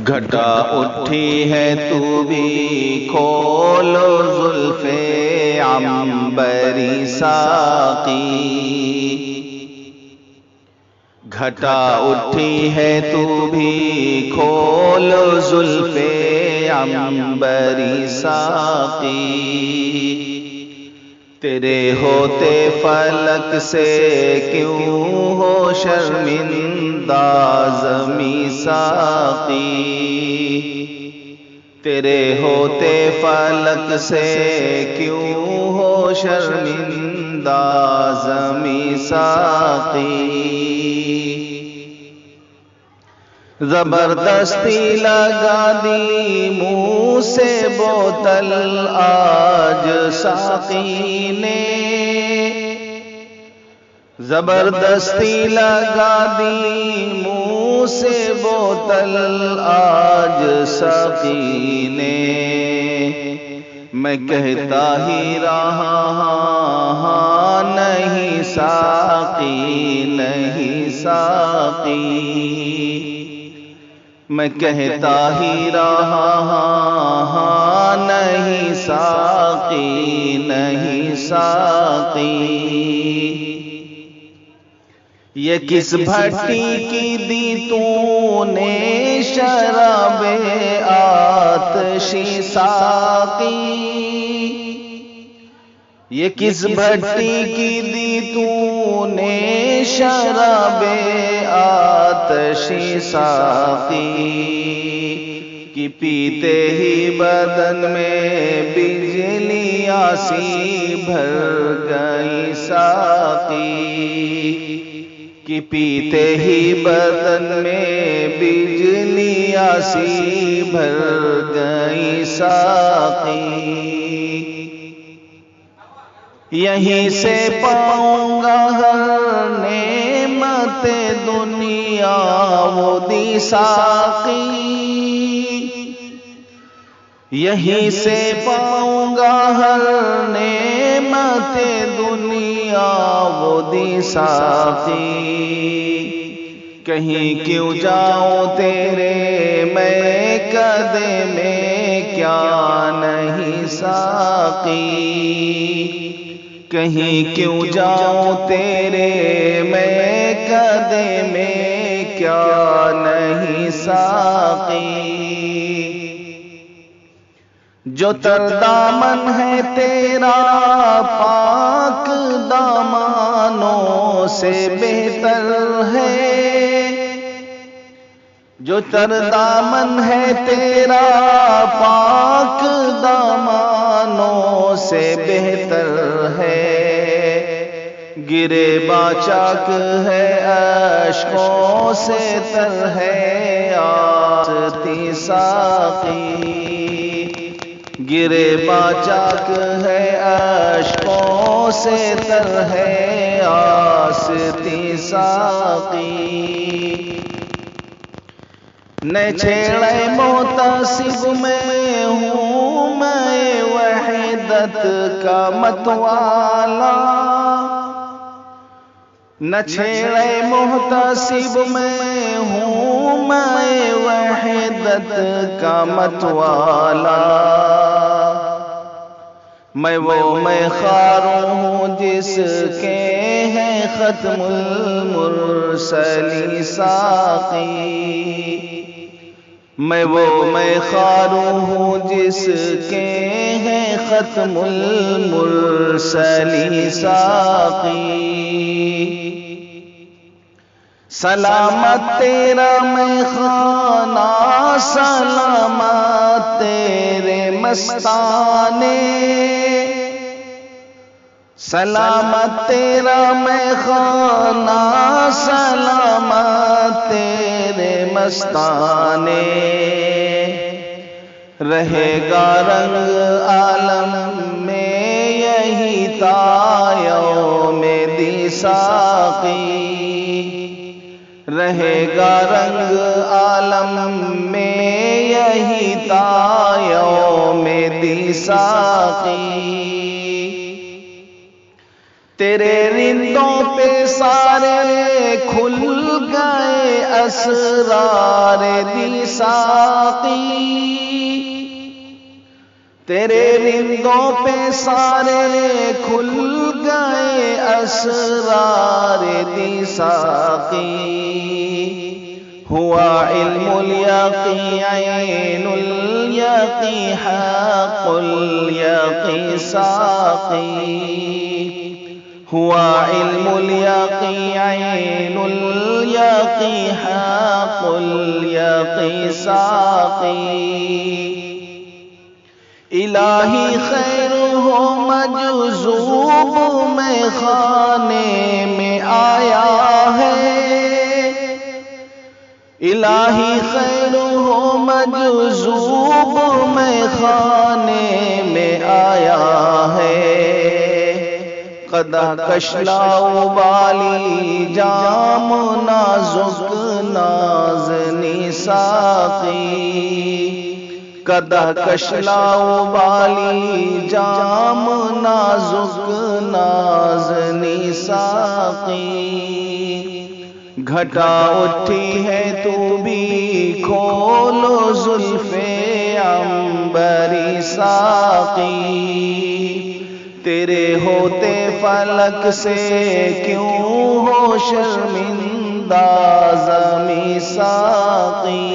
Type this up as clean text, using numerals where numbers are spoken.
گھٹا اٹھی ہے تو بھی کھولو زلف عنبری ساقی، گھٹا اٹھی ہے تو بھی کھولو زلف عنبری ساقی، تیرے ہوتے فلک سے کیوں ہو شرمندہ زمیں ساقی، تیرے ہوتے فلک سے کیوں ہو شرمندہ زمیں ساقی، زبردستی لگا دی منہ سے بوتل آج ساقی نے، زبردستی لگا دی منہ سے بوتل آج ساقی نے، میں کہتا ہی رہا ہاں نہیں ساقی نہیں ساقی، میں کہتا ہی رہا ہاں نہیں ساقی نہیں ساقی، یہ کس بھٹی کی دی تو نے شراب آتشی ساقی، یہ کس بھٹی کی دی تو نے شراب آتشی ساقی، کہ پیتے ہی بدن میں بجلیاں سی بھر گئی ساقی، کہ پیتے ہی بدن میں بجلیاں سی بھر گئی ساقی، یہیں سے پاؤں گا ہر نعمت دنیا وہ دی ساقی، یہیں سے پاؤں گا ہر نعمت دنیا وہ دی ساقی، کہیں کیوں جاؤں تیرے میں قدے میں کیا نہیں ساقی، کہیں کیوں جاؤں تیرے میں قدے میں کیا نہیں ساقی، جو تر دامن ہے تیرا پاک دامانوں سے بہتر ہے، جو تر دامن ہے تیرا پاک دامانوں سے بہتر ہے، گرے باچاک ہے اشکوں سے تر ہے آستی ساقی، گرے باچاک ہے اشکوں سے تر ہے آستی ساقی، نہ چھیڑے محتسب میں ہوں میں وحدت کا متوالا، نہ چھیڑے محتسب میں ہوں میں وحدت کا متوالا، میں وہ میں خاروں ہوں جس کے ہیں ختم المرسلی ساقی، میں وہ میں خاروں ہوں جس کے ہیں ختم المرسلی ساقی، سلامت تیرا میں خانہ سلامت تیرے مستانے، سلامت تیرا میں خانہ سلامت تیرے مستانے، رہے گا رنگ عالم میں یہی تا یوم دی ساقی، رہے گا رنگ عالم میں یہی تا یوم دی ساقی، تیرے رندوں پہ سارے کھل گئے اسرار دی ساقی، تیرے رندوں پہ سارے کھل گئے اسرار دی ساقی، ہوا علم الیقی عین الیقی حق الیقی ساقی، ہوا علم الیقی عین الیقی حق الیقی ساقی، الہی خیر ہو مجذوب میں خانے میں آیا ہے، الہی خیر ہو مجذوب میں خانے میں آیا ہے، قدح کشلا بالی جام نازک نازنی ساقی، قدح کشلا بالی جام نازک نازنی ساقی، گھٹا اٹھی ہے تو بھی کھولو زلف عنبری ساقی، تیرے ہوتے فلک سے کیوں ہو شرمندہ زمیں ساقی،